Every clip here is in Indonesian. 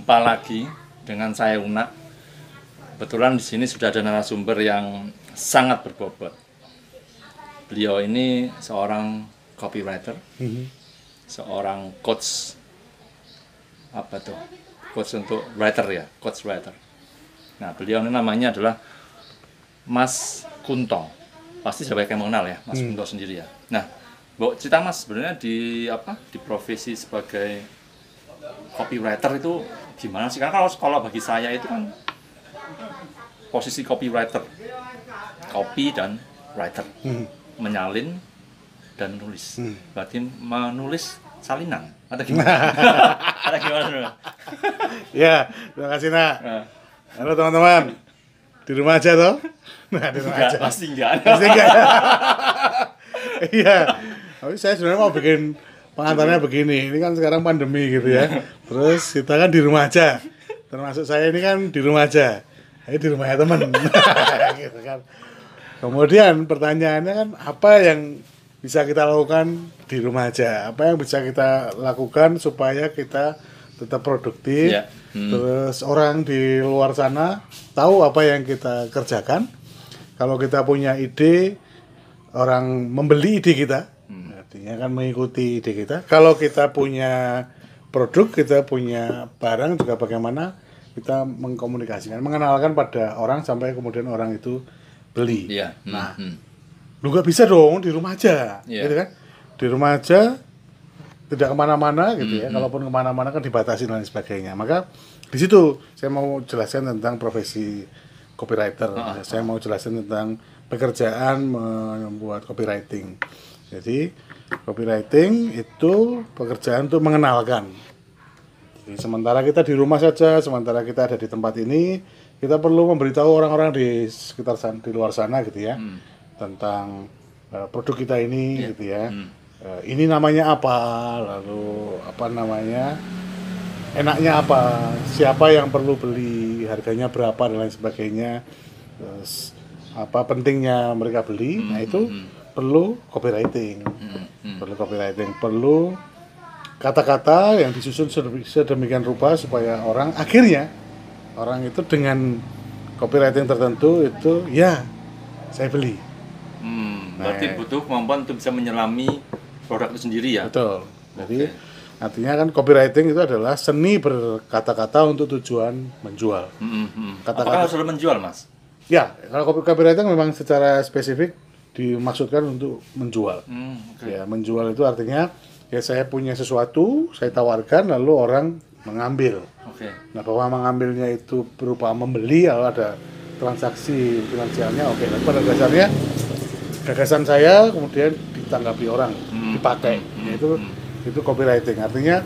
Jumpa lagi dengan saya Una. Kebetulan di sini sudah ada narasumber yang sangat berbobot. Beliau ini seorang copywriter, seorang coach, apa tuh? Coach untuk writer ya, coach writer. Nah, beliau ini namanya adalah Mas Kunto. Pasti sudah banyak yang mengenal ya, Mas Kunto sendiri ya. Nah, Mbok cerita Mas, sebenarnya di profesi sebagai copywriter itu gimana sih? Karena kalau bagi saya itu kan posisi copywriter, copy dan writer, menyalin dan nulis. Berarti menulis salinan. Atau gimana? Ada gimana? Ya, terima kasih Nak. Halo teman-teman. Di rumah aja toh? Nah, di rumah aja. Pasti enggak. Pasti enggak. Iya. Tapi saya sebenarnya mau bikin pengantarnya begini. Ini kan sekarang pandemi gitu ya. Terus kita kan di rumah aja. Termasuk saya ini kan di rumah aja. Saya di rumahnya teman. Gitu kan. Kemudian pertanyaannya kan apa yang bisa kita lakukan di rumah aja? Apa yang bisa kita lakukan supaya kita tetap produktif? Yeah. Terus orang di luar sana tahu apa yang kita kerjakan. Kalau kita punya ide, orang membeli ide kita. Artinya kan mengikuti ide kita. Kalau kita punya produk, kita punya barang, juga bagaimana kita mengkomunikasikan, mengenalkan pada orang sampai kemudian orang itu beli. Yeah. Nah, lu nggak bisa dong di rumah aja, gitu kan? Di rumah aja, tidak kemana-mana gitu ya. Kalaupun kemana-mana kan dibatasi dan lain sebagainya. Maka di situ saya mau jelaskan tentang profesi copywriter. Saya mau jelaskan tentang pekerjaan membuat copywriting. Jadi copywriting itu pekerjaan untuk mengenalkan. Jadi sementara kita di rumah saja, sementara kita ada di tempat ini, kita perlu memberitahu orang-orang di sekitar sana, di luar sana gitu ya, tentang produk kita ini gitu ya. Ini namanya apa, lalu apa namanya, enaknya apa, siapa yang perlu beli, harganya berapa dan lain sebagainya, terus apa pentingnya mereka beli. Nah itu perlu copywriting, perlu kata-kata yang disusun sedemikian rupa supaya akhirnya orang itu dengan copywriting tertentu itu ya saya beli. Berarti butuh kemampuan untuk bisa menyelami produk itu sendiri ya? Betul. Jadi artinya kan copywriting itu adalah seni berkata-kata untuk tujuan menjual. Apakah harus menjual, Mas? Ya, kalau copywriting memang secara spesifik dimaksudkan untuk menjual. Ya, menjual itu artinya ya saya punya sesuatu, saya tawarkan lalu orang mengambil. Nah, bahwa mengambilnya itu berupa membeli, lalu ada transaksi finansialnya, dan pada dasarnya gagasan saya kemudian ditanggapi orang, dipakai. Itu copywriting. Artinya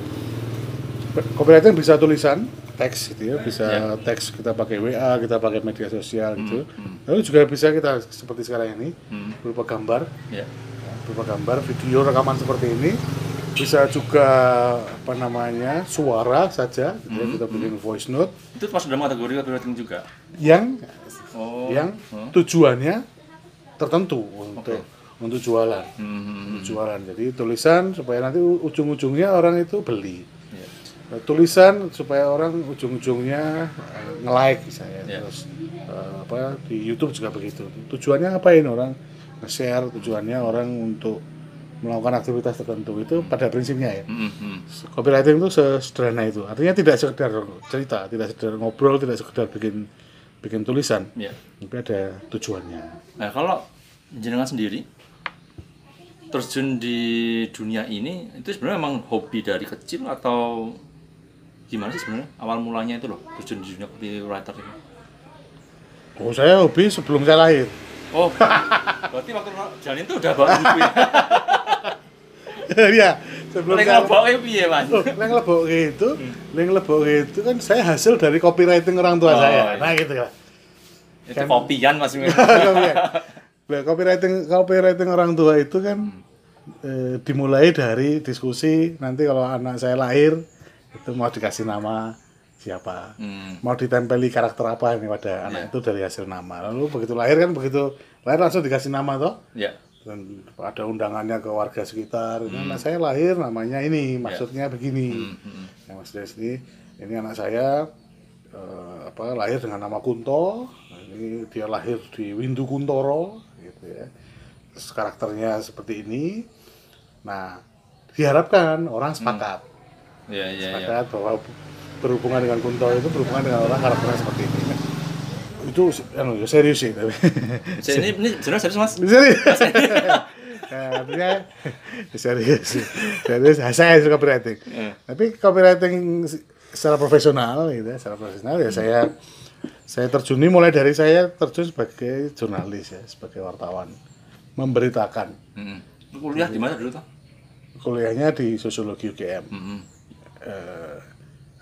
copywriting bisa tulisan, teks gitu ya, bisa teks kita pakai WA, kita pakai media sosial gitu. Lalu juga bisa kita seperti sekarang ini berupa gambar, video, rekaman seperti ini. Bisa juga apa namanya suara saja, gitu ya, kita bikin voice note. Itu masuk dalam kategori copywriting juga. Yang tujuannya tertentu untuk jualan, Jadi tulisan supaya nanti ujung-ujungnya orang itu beli. Tulisan supaya orang ujung-ujungnya nge-like misalnya. Terus di YouTube juga begitu. Tujuannya ngapain orang nge-share, tujuannya orang untuk melakukan aktivitas tertentu, itu pada prinsipnya ya. Copywriting itu sesederhana itu. Artinya tidak sekedar cerita, tidak sekedar ngobrol, tidak sekedar bikin tulisan, tapi ada tujuannya. Nah, kalau jenengan sendiri terjun di dunia ini itu sebenarnya memang hobi dari kecil atau gimana sih sebenarnya awal mulanya itu loh terjun di dunia copywriter ini? Oh, saya hobi sebelum saya lahir. Oh, berarti waktu jalan itu udah bawa buku ya? Iya, sebelum saya ngelebokke piye, Mas? Ngelebokke itu kan saya hasil dari copywriting orang tua saya. Nah, gitu kan. Itu kopian Mas. Nah, copywriting orang tua itu kan dimulai dari diskusi nanti kalau anak saya lahir itu mau dikasih nama siapa, mau ditempeli karakter apa ini pada anak itu dari hasil nama. Lalu begitu lahir langsung dikasih nama toh. Dan ada undangannya ke warga sekitar. Anak saya lahir namanya ini, maksudnya begini. Yang maksudnya sini ini anak saya lahir dengan nama Kunto, ini dia lahir di Windu Kuntoro gitu ya. Terus karakternya seperti ini. Nah, diharapkan orang sepakat. Sepakat bahwa berhubungan dengan Kunto itu berhubungan dengan orang karakternya seperti ini. Itu serius sih tapi. Ini serius Mas? Serius. Artinya serius. Saya suka copywriting. Tapi copywriting secara profesional gitu ya, saya terjuni mulai dari saya terjun sebagai jurnalis ya, sebagai wartawan, memberitakan. Kuliah di mana dulu tuh? Kuliahnya di Sosiologi UGM.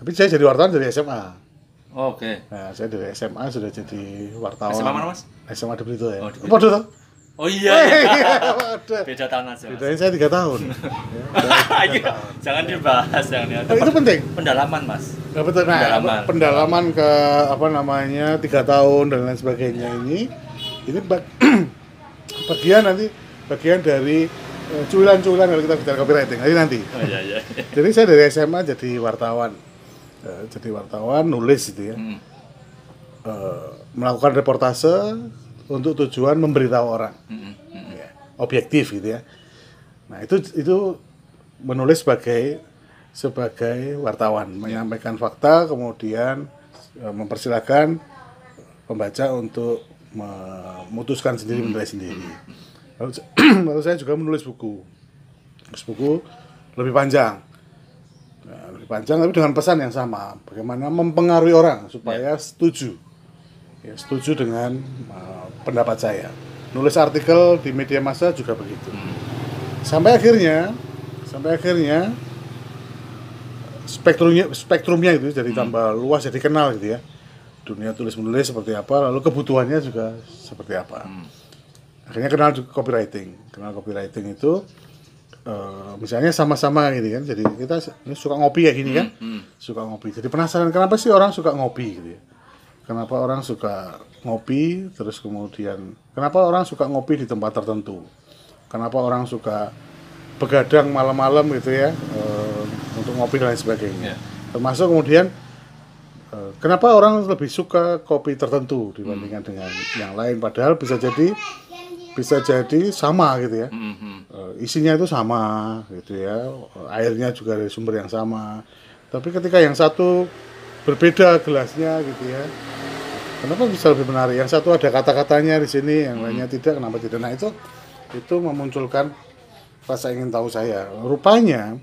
Tapi saya jadi wartawan dari SMA. Oke. Nah, saya dari SMA sudah jadi wartawan. SMA mana Mas? SMA di Pelito ya. Apa tuh? Oh iya. Beda tahun aja. Bedanya saya 3 tahun. Jangan dibahas yang itu penting. Pendalaman Mas. Nah, betul. Nah, pendalaman ke 3 tahun dan lain sebagainya ini bagian dari cuilan-cuilan kalau kita bicara copywriting nanti. Oh iya. Jadi saya dari SMA jadi wartawan. Nulis gitu ya. Melakukan reportase untuk tujuan memberitahu orang. Ya, objektif gitu ya. Nah, itu menulis sebagai wartawan, menyampaikan fakta, kemudian mempersilahkan pembaca untuk memutuskan sendiri, menilai sendiri. Lalu saya juga menulis buku lebih panjang. Lebih panjang tapi dengan pesan yang sama, bagaimana mempengaruhi orang supaya setuju dengan pendapat saya. Nulis artikel di media massa juga begitu. Sampai akhirnya spektrumnya itu jadi tambah luas, jadi kenal gitu ya. Dunia tulis menulis seperti apa, lalu kebutuhannya juga seperti apa. Akhirnya kenal copywriting. Kenal copywriting itu misalnya sama-sama gitu kan. Jadi kita suka ngopi kayak gini kan. Suka ngopi. Jadi penasaran kenapa sih orang suka ngopi gitu ya. Kenapa orang suka ngopi, terus kemudian kenapa orang suka ngopi di tempat tertentu. Kenapa orang suka begadang malam-malam gitu ya, untuk ngopi dan lain sebagainya. Termasuk kemudian kenapa orang lebih suka kopi tertentu dibandingkan dengan yang lain, padahal bisa jadi sama gitu ya. Isinya itu sama gitu ya, airnya juga dari sumber yang sama, tapi ketika yang satu berbeda gelasnya gitu ya, kenapa bisa lebih menarik? Yang satu ada kata-katanya di sini, yang lainnya tidak. Kenapa tidak? Nah, itu memunculkan rasa ingin tahu saya. Rupanya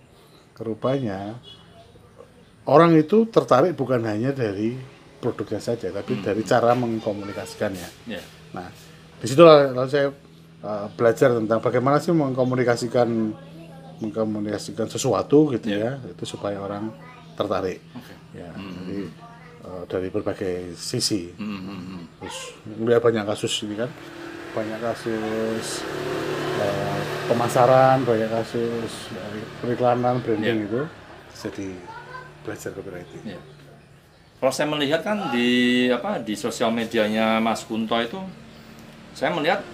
orang itu tertarik bukan hanya dari produknya saja, tapi dari cara mengkomunikasikannya. Nah, disitulah lalu saya belajar tentang bagaimana sih mengkomunikasikan sesuatu gitu ya, itu supaya orang tertarik. Ya, jadi dari berbagai sisi. Terus melihat banyak kasus ini kan, banyak kasus pemasaran, banyak kasus periklanan, branding itu, jadi belajar copywriting. Kalau saya melihat kan di sosial medianya Mas Kunto itu, saya melihat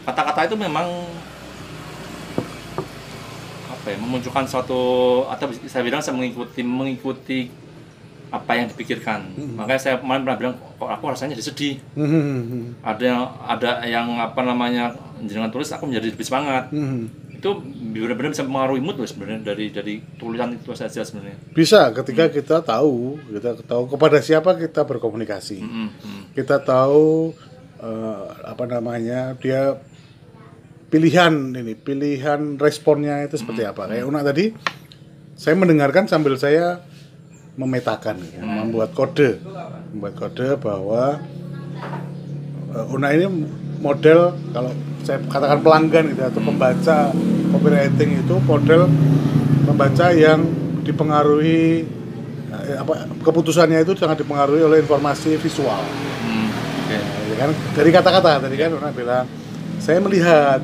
kata-kata itu memang memunculkan suatu, atau saya bilang saya mengikuti apa yang dipikirkan. Makanya saya kemarin pernah bilang, kok aku rasanya jadi sedih. Ada yang dengan tulis aku menjadi lebih semangat. Itu benar-benar bisa mempengaruhi mood loh sebenarnya dari tulisan itu saja sebenarnya. Bisa ketika kita tahu kepada siapa kita berkomunikasi. Kita tahu dia pilihan responnya itu seperti apa. Kayak Una tadi, saya mendengarkan sambil saya memetakan, membuat kode bahwa Una ini model, kalau saya katakan pelanggan gitu atau pembaca copywriting itu model pembaca yang dipengaruhi keputusannya itu sangat dipengaruhi oleh informasi visual. Ya kan, dari kata-kata tadi kan Una bilang saya melihat,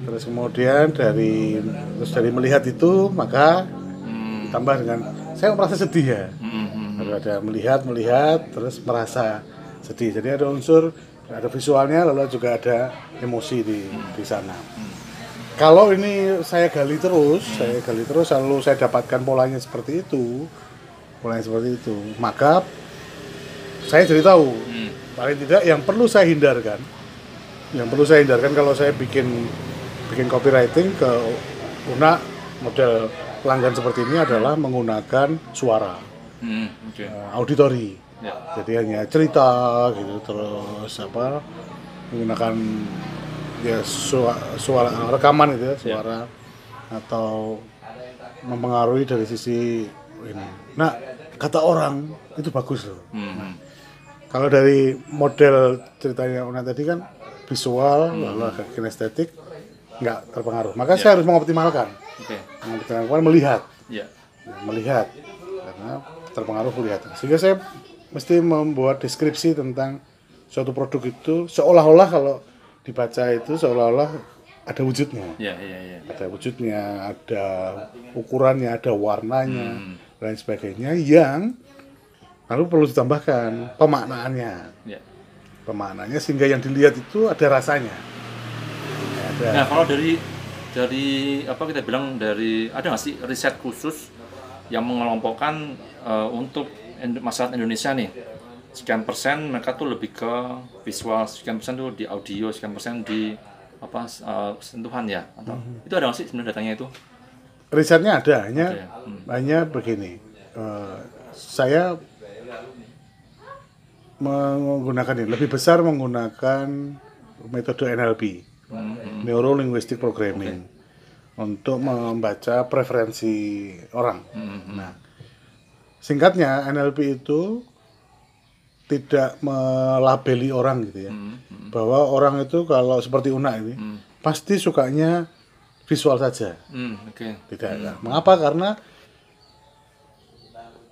terus kemudian dari melihat itu maka ditambah dengan saya merasa sedih ya. Ada melihat terus merasa sedih. Jadi ada unsur, ada visualnya, lalu juga ada emosi di sana. Kalau ini saya gali terus lalu saya dapatkan polanya seperti itu, mulai seperti itu. Maka saya jadi tahu paling tidak yang perlu saya hindarkan kalau saya bikin copywriting ke Una model pelanggan seperti ini adalah menggunakan suara, auditori. Jadi hanya cerita gitu, terus menggunakan ya suara rekaman gitu ya, suara atau mempengaruhi dari sisi ini. Nah, kata orang itu bagus loh. Kalau dari model ceritanya Una tadi kan visual, lalu kinestetik nggak terpengaruh. Maka saya harus mengoptimalkan. Melihat. Melihat. Karena terpengaruh melihat. Sehingga saya mesti membuat deskripsi tentang suatu produk itu seolah-olah kalau dibaca itu seolah-olah ada wujudnya. Ada wujudnya, ada ukurannya, ada warnanya, lain sebagainya yang lalu perlu ditambahkan pemaknaannya. Pemaknaannya sehingga yang dilihat itu ada rasanya. Nah, kalau dari apa kita bilang ada nggak sih riset khusus yang mengelompokkan untuk masyarakat Indonesia nih, sekian persen mereka tuh lebih ke visual, sekian persen tuh di audio, sekian persen di sentuhan ya, atau itu ada nggak sih sebenarnya datanya itu? Risetnya ada, hanya begini, saya menggunakan ini, lebih besar menggunakan metode NLP, Neuro Linguistic Programming, untuk membaca preferensi orang. Nah, singkatnya NLP itu tidak melabeli orang gitu ya, bahwa orang itu kalau seperti Una ini pasti sukanya visual saja. Tidak. Mengapa? Karena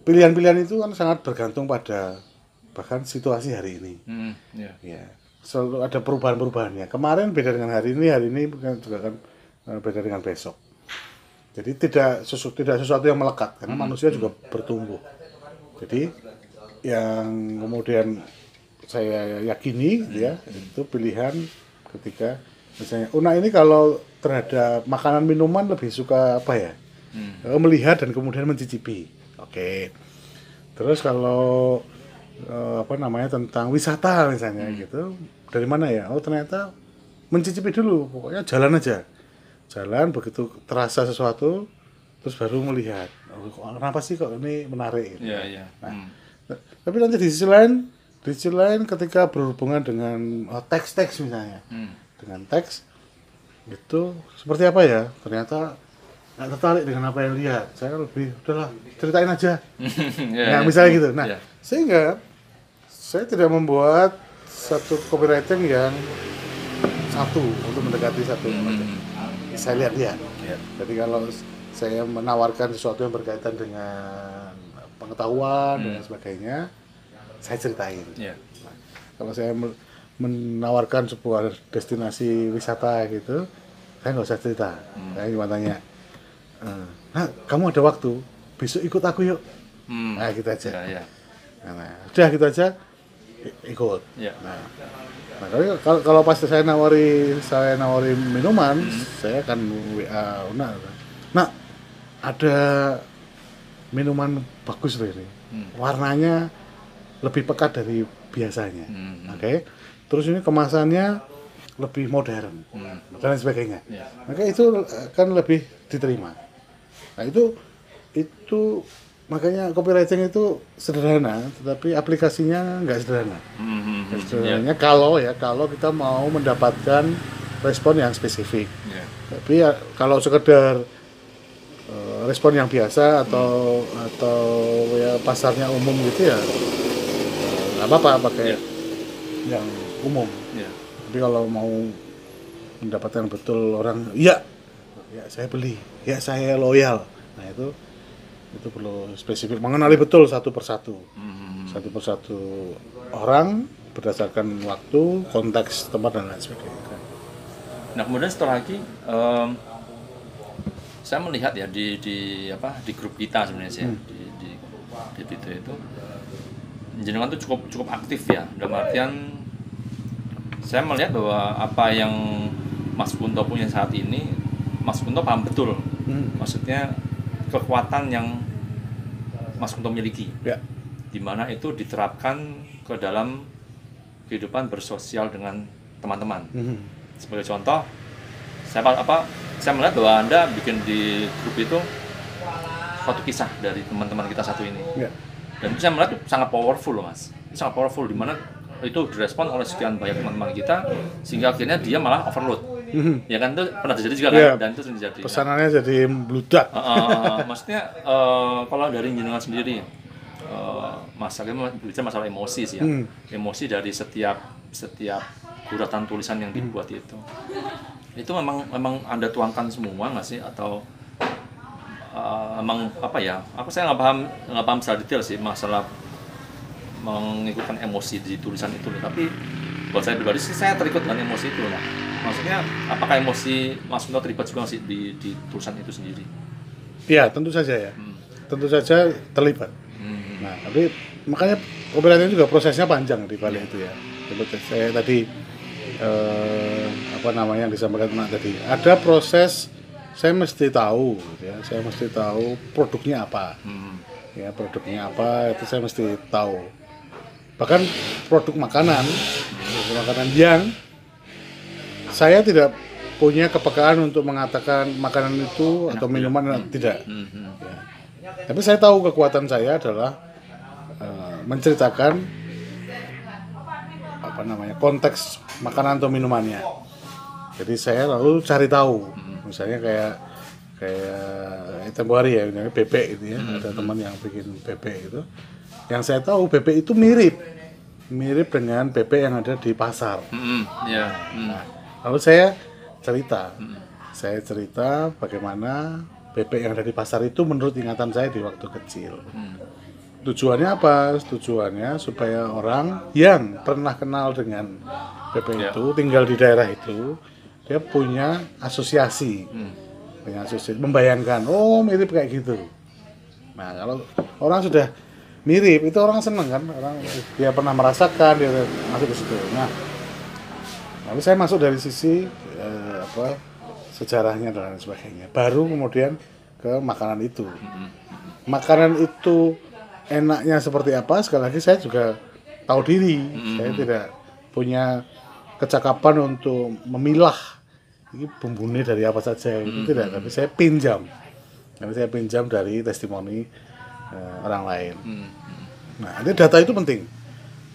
pilihan-pilihan itu kan sangat bergantung pada bahkan situasi hari ini. Ya, selalu ada perubahan-perubahannya. Kemarin beda dengan hari ini juga kan beda dengan besok. Jadi tidak sesuatu yang melekat karena manusia juga bertumbuh. Jadi yang kemudian saya yakini ya itu pilihan ketika misalnya Una ini kalau terhadap makanan minuman lebih suka apa ya? Melihat dan kemudian mencicipi. Oke. Terus kalau tentang wisata misalnya gitu, dari mana ya? Oh ternyata mencicipi dulu, pokoknya jalan aja. Jalan begitu terasa sesuatu, terus baru melihat. Oh, kenapa sih kok ini menarik? Gitu. Nah, tapi nanti di sisi lain ketika berhubungan dengan teks misalnya, dengan teks itu seperti apa ya? Ternyata nggak tertarik dengan apa yang lihat. Saya lebih udahlah ceritain aja. Misalnya gitu. Nah, sehingga saya tidak membuat satu copywriting yang satu untuk mendekati satu. Saya lihat. Jadi kalau saya menawarkan sesuatu yang berkaitan dengan pengetahuan dan sebagainya, saya ceritain. Nah, kalau saya menawarkan sebuah destinasi wisata gitu, saya nggak usah cerita. Saya cuma tanya, nah kamu ada waktu, besok ikut aku yuk. Nah gitu aja. Nah, udah gitu aja. Ikut. Nah, kalau pas saya nawari minuman, saya akan WA Una. Nah, ada minuman bagus loh ini. Warnanya lebih pekat dari biasanya. Oke. Terus ini kemasannya lebih modern dan sebagainya. Maka itu akan lebih diterima. Nah, itu makanya copywriting itu sederhana, tetapi aplikasinya nggak sederhana. Sederhananya kalau kita mau mendapatkan respon yang spesifik. Tapi ya, kalau sekedar respon yang biasa atau ya pasarnya umum gitu ya nggak apa-apa pakai yang umum. Tapi kalau mau mendapatkan betul orang, ya saya beli, ya saya loyal. Nah itu perlu spesifik, mengenali betul satu persatu orang berdasarkan waktu, konteks, tempat dan lain sebagainya. Nah kemudian setelah lagi saya melihat ya di grup kita sebenarnya di Twitter itu jenengan tuh cukup aktif ya, dalam artian saya melihat bahwa apa yang Mas Kunto punya saat ini, Mas Kunto paham betul. Maksudnya kekuatan yang masuk untuk memiliki. Ya. Di mana itu diterapkan ke dalam kehidupan bersosial dengan teman-teman. Sebagai contoh, saya melihat bahwa Anda bikin di grup itu suatu kisah dari teman-teman kita satu ini. Ya. Dan itu saya melihat itu sangat powerful loh, Mas. Itu sangat powerful, di mana itu direspon oleh sekian banyak teman-teman kita, sehingga akhirnya dia malah overload. Ya kan, itu pernah terjadi juga kan, Ya, dan itu sering terjadi. pesanannya jadi bludak. Maksudnya kalau dari jenengan sendiri, masalahnya bicara masalah emosi sih ya. Emosi dari setiap guratan tulisan yang dibuat itu memang Anda tuangkan semua nggak sih, atau emang apa ya? Saya nggak paham secara detail sih masalah mengikutkan emosi di tulisan itu, tapi buat saya pribadi sih saya terikut dengan emosi itu lah. Maksudnya apakah emosi Mas Kunto terlibat juga sih di tulisan itu sendiri? Iya, tentu saja ya. Tentu saja terlibat. Nah, tapi makanya copywriting juga prosesnya panjang di balik itu ya. Seperti saya tadi yang disampaikan tadi, ada proses saya mesti tahu gitu ya. Saya mesti tahu produknya apa. Ya, produknya apa itu saya mesti tahu. Bahkan produk makanan yang saya tidak punya kepekaan untuk mengatakan makanan itu atau minuman tidak. Ya. Tapi saya tahu kekuatan saya adalah menceritakan konteks makanan atau minumannya. Jadi saya lalu cari tahu. Misalnya kayak tempo hari ya, bebek gitu ya. Ada teman yang bikin bebek gitu. Yang saya tahu bebek itu mirip dengan bebek yang ada di pasar. Nah, lalu saya cerita bagaimana bebek yang ada di pasar itu menurut ingatan saya di waktu kecil. Tujuannya apa? Tujuannya supaya orang yang pernah kenal dengan bebek itu, tinggal di daerah itu, dia punya asosiasi, membayangkan, oh mirip kayak gitu. Nah, kalau orang sudah mirip, itu orang seneng kan, dia pernah merasakan, dia masuk ke situ. Nah, lalu saya masuk dari sisi sejarahnya dan sebagainya. Baru kemudian ke makanan itu. Makanan itu enaknya seperti apa? Sekali lagi saya juga tahu diri. Saya tidak punya kecakapan untuk memilah ini bumbunya dari apa saja. Itu tidak. Tapi saya pinjam. Dari testimoni orang lain. Nah, ini data itu penting.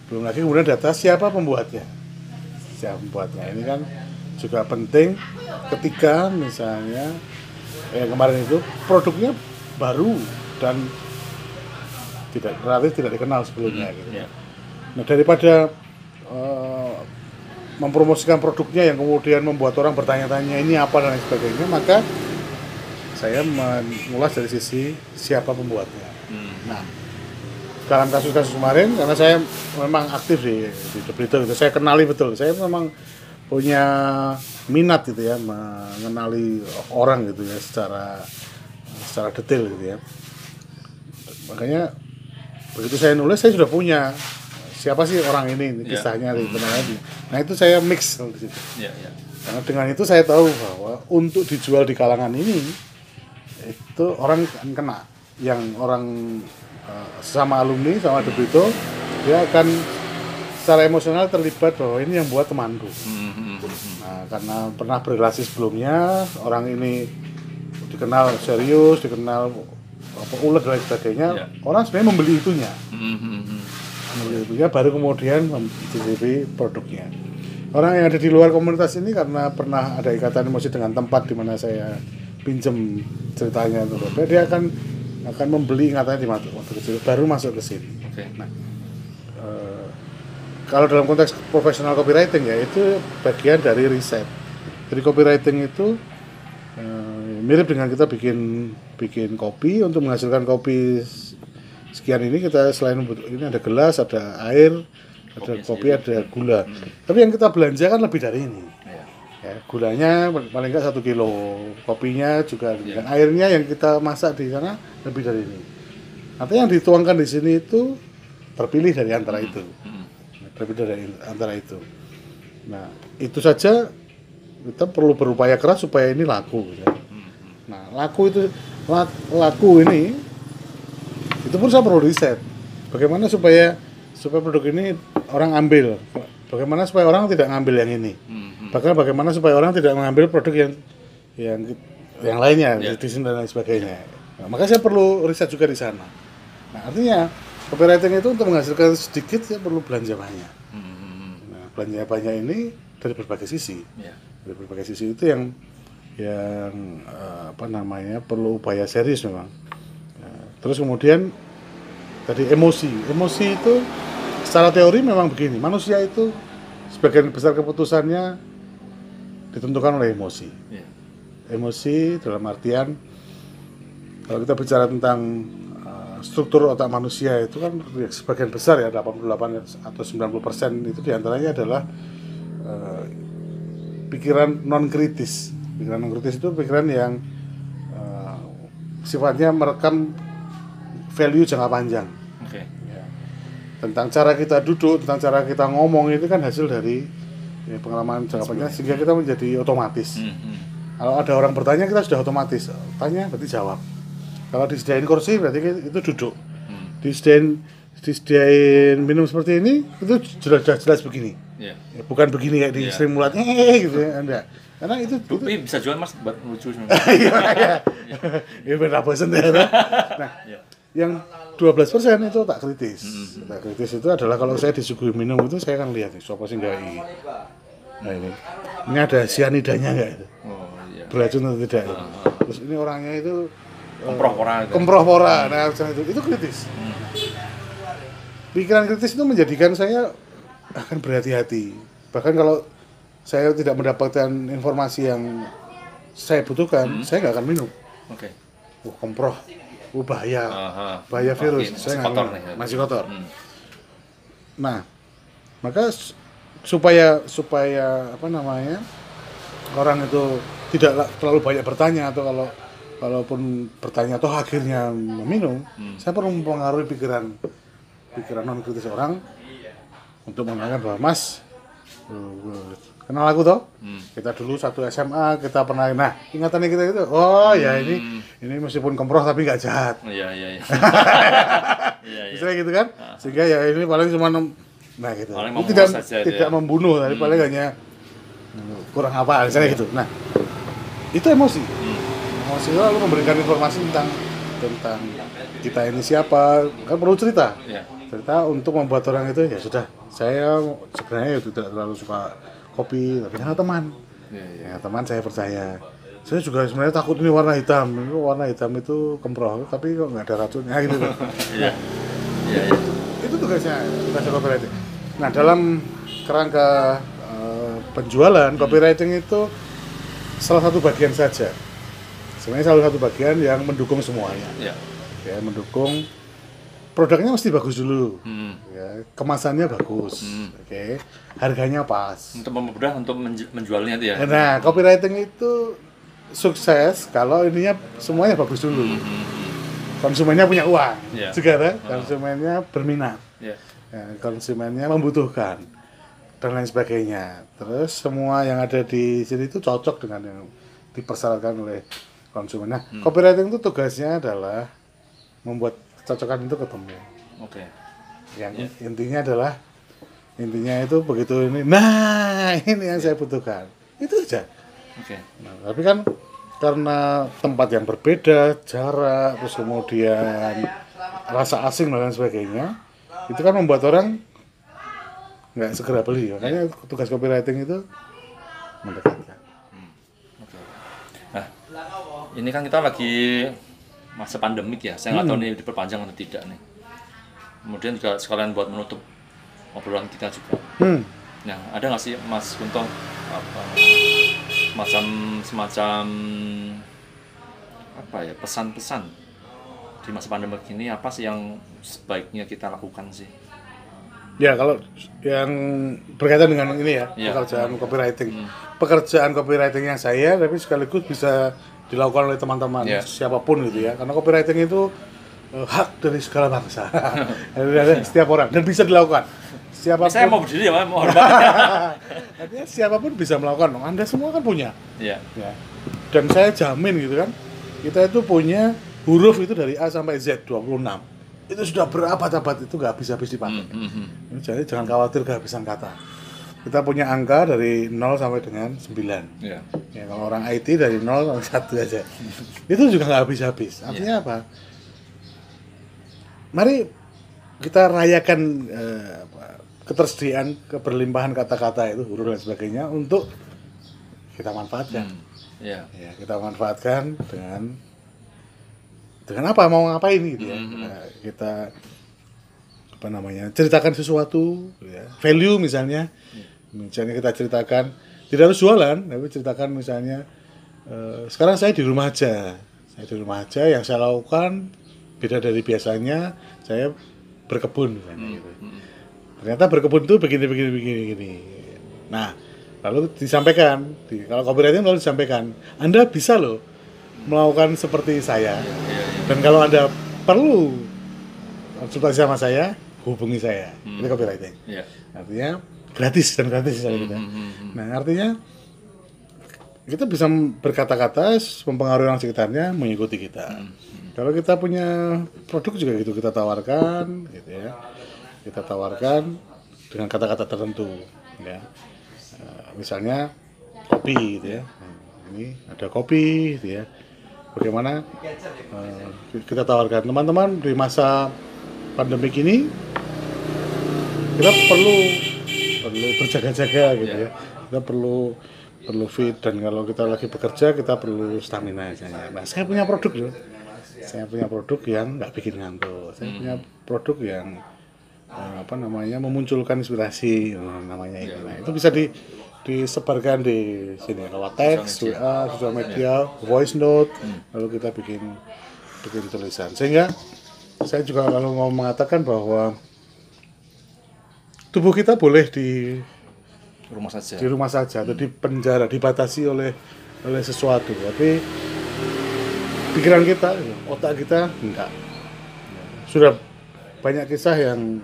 Belum lagi kemudian data siapa pembuatnya. Ini kan juga penting ketika misalnya kemarin itu produknya baru dan relatif tidak dikenal sebelumnya gitu. Nah, daripada mempromosikan produknya yang kemudian membuat orang bertanya-tanya ini apa dan lain sebagainya, maka saya mengulas dari sisi siapa pembuatnya. Nah, dalam kasus-kasus kemarin, karena saya memang aktif di Debrito gitu, saya kenali betul, saya memang punya minat gitu ya, mengenali orang gitu ya secara detail gitu ya. Makanya begitu saya nulis, saya sudah punya siapa sih orang ini, kisahnya di mana. Nah, itu saya mix di situ. Karena dengan itu saya tahu bahwa untuk dijual di kalangan ini itu orang akan kena, yang orang sama alumni sama Debrito, dia akan secara emosional terlibat bahwa ini yang buat temanku. Nah, karena pernah berrelasi sebelumnya, orang ini dikenal serius, dikenal ulet dan sebagainya, orang sebenarnya membeli itunya. Baru kemudian mencicipi produknya. Orang yang ada di luar komunitas ini karena pernah ada ikatan emosi dengan tempat di mana saya pinjam ceritanya itu, dia akan membeli ingatannya di waktu kecil, baru masuk ke sini. Nah, kalau dalam konteks profesional copywriting ya itu bagian dari riset. Jadi copywriting itu mirip dengan kita bikin kopi. Untuk menghasilkan kopi sekian ini, kita selain ini ada gelas, ada air, ada kopi, ada gula. Tapi yang kita belanja kan lebih dari ini. Ya, gulanya paling nggak 1 kilo, kopinya juga, dan airnya yang kita masak di sana lebih dari ini. Artinya yang dituangkan di sini itu terpilih dari antara itu. Nah, itu saja kita perlu berupaya keras supaya ini laku. Ya. Nah, laku ini itu Itu pun saya perlu riset. Bagaimana supaya produk ini orang ambil. Bagaimana supaya orang tidak ngambil yang ini. Bahkan bagaimana supaya orang tidak mengambil produk yang lainnya, citizen dan lain sebagainya. Nah, maka saya perlu riset juga di sana. Nah, artinya copywriting itu untuk menghasilkan sedikit saya perlu belanja banyak. Nah, belanja banyak ini dari berbagai sisi. Dari berbagai sisi itu yang perlu upaya serius memang. Nah, terus kemudian tadi emosi itu secara teori memang begini, manusia itu sebagian besar keputusannya ditentukan oleh emosi. Emosi dalam artian kalau kita bicara tentang struktur otak manusia itu kan sebagian besar ya 88 atau 90% itu diantaranya adalah pikiran non kritis. Pikiran non kritis itu pikiran yang sifatnya merekam value jangka panjang. Tentang cara kita duduk, tentang cara kita ngomong itu kan hasil dari pengalaman jangka panjang sehingga kita menjadi otomatis. Kalau ada orang bertanya kita sudah otomatis tanya berarti jawab. Kalau disediain kursi berarti itu duduk. Disediain minum seperti ini itu jelas begini. Bukan begini kayak di Sri Mulat gitu ya, enggak. Karena itu bisa jual Mas buat lucu sebenarnya. Iya beda bosan ya. Nah, yang 12% itu tak kritis. Tak kritis itu adalah kalau saya disuguhi minum itu saya akan lihat nih, siapa sih enggak ini. Nah ini ada cyanidanya enggak itu? Beracun atau tidak? Terus ini orangnya itu kemproh pora. Nah, itu kritis. Pikiran kritis itu menjadikan saya akan berhati-hati. Bahkan kalau saya tidak mendapatkan informasi yang saya butuhkan, saya nggak akan minum. Kemproh. Bahaya. Bahaya virus. Saya masih kotor. Nah, maka supaya orang itu tidak terlalu banyak bertanya atau kalaupun bertanya atau akhirnya meminum, saya perlu mempengaruhi pikiran non kritis orang untuk mengatakan bahwa Mas kenal aku toh? Kita dulu satu SMA kita pernah, nah ingatannya kita itu, ya ini meskipun kemproh tapi nggak jahat. Iya. Misalnya gitu kan, sehingga ya ini paling cuma gitu. Ini tidak membunuh, tapi paling hanya kurang apa, misalnya gitu. Nah itu emosi lalu memberikan informasi tentang kita ini siapa, kan perlu cerita untuk membuat orang itu ya sudah, saya sebenarnya tidak terlalu suka kopi tapi karena teman saya percaya, saya juga sebenarnya takut ini warna hitam itu kemproh tapi kok nggak ada racunnya gitu. Itu tugasnya copywriting. Nah dalam kerangka penjualan, copywriting itu salah satu bagian saja. Sebenarnya salah satu bagian yang mendukung semuanya. Ya, mendukung produknya mesti bagus dulu. Ya, kemasannya bagus. Harganya pas. Untuk memudahkan untuk menjualnya itu ya. Nah, copywriting itu sukses kalau ininya semuanya bagus dulu. Konsumennya punya uang. Juga kan? Konsumennya berminat. Konsumennya membutuhkan. Dan lain sebagainya. Terus semua yang ada di sini itu cocok dengan yang dipersyaratkan oleh konsumen. Nah, copywriting itu tugasnya adalah membuat kecocokan itu ketemu. Yang intinya itu begitu ini. Nah, ini yang saya butuhkan. Itu aja. Nah, tapi kan karena tempat yang berbeda, jarak, terus kemudian rasa asing dan lain sebagainya, itu kan membuat orang nggak segera beli. Makanya tugas copywriting itu mendekatkan. Nah, ini kan kita lagi masa pandemik ya. Saya nggak tahu nih diperpanjang atau tidak nih. Kemudian juga sekalian buat menutup obrolan kita juga. Nah, ada nggak sih Mas Kunto semacam apa ya, pesan-pesan di masa pandemik ini, apa sih yang sebaiknya kita lakukan sih? Ya, kalau yang berkaitan dengan ini ya, pekerjaan copywriting. Pekerjaan copywriting yang saya, tapi sekaligus bisa dilakukan oleh teman-teman siapapun gitu ya. Karena copywriting itu hak dari segala bangsa. Dari setiap orang dan bisa dilakukan. Siapapun. Saya mau berdiri ya, mau hormat. Artinya siapapun bisa melakukan. Anda semua kan punya. Ya. Dan saya jamin gitu kan, kita itu punya huruf itu dari A sampai Z 26. itu sudah berabad-abad, itu nggak habis-habis dipakai. Jadi jangan khawatir kehabisan kata. Kita punya angka dari 0 sampai dengan 9. Ya, kalau orang IT dari 0 sampai 1 aja. Itu juga nggak habis-habis. Artinya apa? Mari kita rayakan ketersediaan, keberlimpahan kata-kata itu, huruf dan sebagainya untuk kita manfaatkan. Ya, kita manfaatkan dengan apa, mau ngapain gitu ya. Kita apa namanya, ceritakan sesuatu ya. Value misalnya kita ceritakan, tidak harus jualan, tapi ceritakan misalnya sekarang saya di rumah aja, yang saya lakukan beda dari biasanya, saya berkebun misalnya gitu. Ternyata berkebun itu begini. Nah, lalu disampaikan, kalau copywriting lalu disampaikan, Anda bisa loh melakukan seperti saya, dan kalau Anda perlu konsultasi sama saya, hubungi saya. Itu copywriting. Artinya gratis gitu. Nah, artinya kita bisa berkata-kata mempengaruhi orang sekitarnya mengikuti kita. Kalau kita punya produk juga gitu, kita tawarkan gitu ya. Kita tawarkan dengan kata-kata tertentu ya. Misalnya kopi gitu ya. Ini ada kopi gitu ya. Bagaimana kita tawarkan teman-teman di masa pandemik ini kita perlu berjaga-jaga gitu ya. Kita perlu fit, dan kalau kita lagi bekerja kita perlu stamina misalnya. Nah, saya punya produk loh. Saya punya produk yang nggak bikin ngantuk. Saya punya produk yang memunculkan inspirasi namanya itu. Nah, itu bisa disebarkan di sini lewat teks, WA, sosial media, voice note, lalu kita bikin tulisan. Sehingga saya juga lalu mau mengatakan bahwa tubuh kita boleh di rumah saja atau di penjara, dibatasi oleh sesuatu, tapi pikiran kita, otak kita enggak. Sudah banyak kisah yang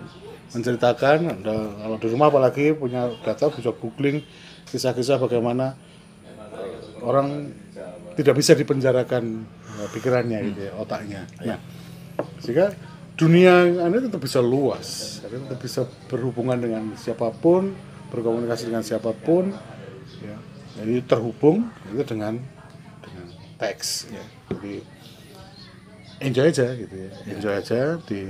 menceritakan, kalau di rumah apalagi punya data, bisa googling kisah-kisah bagaimana orang tidak bisa dipenjarakan pikirannya gitu ya, otaknya. Nah, sehingga dunia Anda tetap bisa luas, Anda tetap bisa berhubungan dengan siapapun, berkomunikasi dengan siapapun, ya. Jadi terhubung itu dengan teks, ya. Jadi enjoy aja gitu ya, enjoy aja di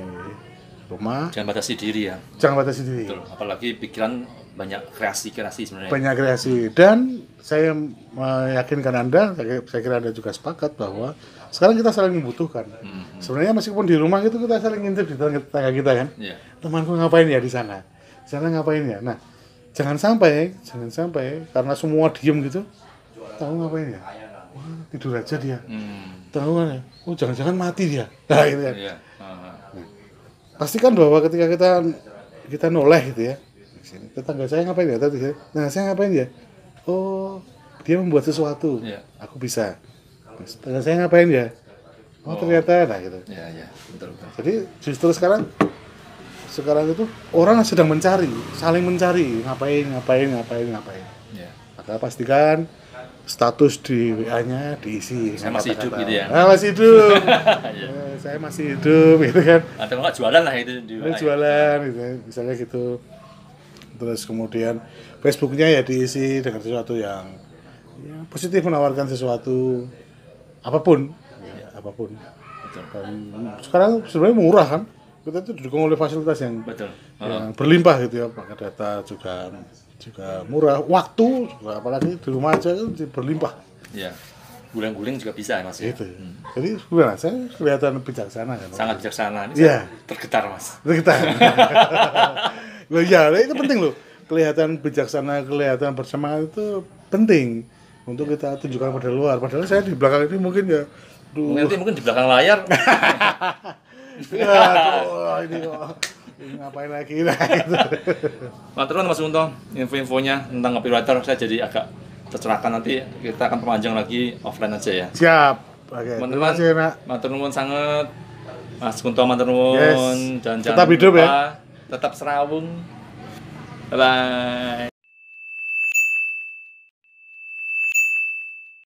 rumah. Jangan batasi diri ya. Jangan batasi diri. Betul. Apalagi pikiran banyak kreasi sebenarnya. Banyak kreasi, dan saya meyakinkan Anda, saya kira Anda juga sepakat bahwa sekarang kita saling membutuhkan. Sebenarnya meskipun di rumah itu kita saling ngintip di tetangga kita kan. Temanku ngapain ya di sana ngapain ya. Nah, jangan sampai karena semua diem gitu, tahu ngapain ya. Wah, tidur aja dia. Tahu kan ya. Oh, jangan-jangan mati dia. Nah, gitu kan. Pastikan bahwa ketika kita noleh gitu ya, tetangga saya ngapain ya tadi ya? Nah, saya ngapain ya? Oh, dia membuat sesuatu. Aku bisa. Tetangga saya ngapain ya? Oh, ternyata nah gitu. Betul. Jadi justru sekarang itu orang sedang saling mencari ngapain. Maka pastikan status di WA-nya diisi. Saya masih hidup gitu ya. Masih hidup. Saya masih hidup gitu kan. Atau enggak jualan lah itu di WA. Jualan gitu, misalnya gitu. Terus kemudian Facebooknya ya diisi dengan sesuatu yang positif, menawarkan sesuatu apapun. Apapun. Betul. Dan sekarang sebenarnya murah kan. Kita itu didukung oleh fasilitas yang berlimpah gitu ya. Pakai data juga murah, waktu juga, apalagi di rumah aja kan berlimpah. Iya. Guling-guling juga bisa ya Mas. Itu. Jadi sebenarnya saya kelihatan bijaksana kan. Sangat bijaksana. Ini tergetar Mas. Tergetar. Loh ya, itu penting loh. Kelihatan bijaksana, kelihatan bersemangat itu penting untuk kita tunjukkan pada luar. Padahal saya di belakang ini mungkin ya mungkin di belakang layar. Ini ngapain lagi nah gitu. Matur nuwun Mas Unto, info-infonya tentang copywriter saya jadi agak tercerahkan. Nanti kita akan perpanjang lagi offline aja ya. Siap. Oke. Teman-teman, matur nuwun sangat. Mas Kunto matur nuwun, dan tetap hidup ya. Tetap serawung. Bye bye.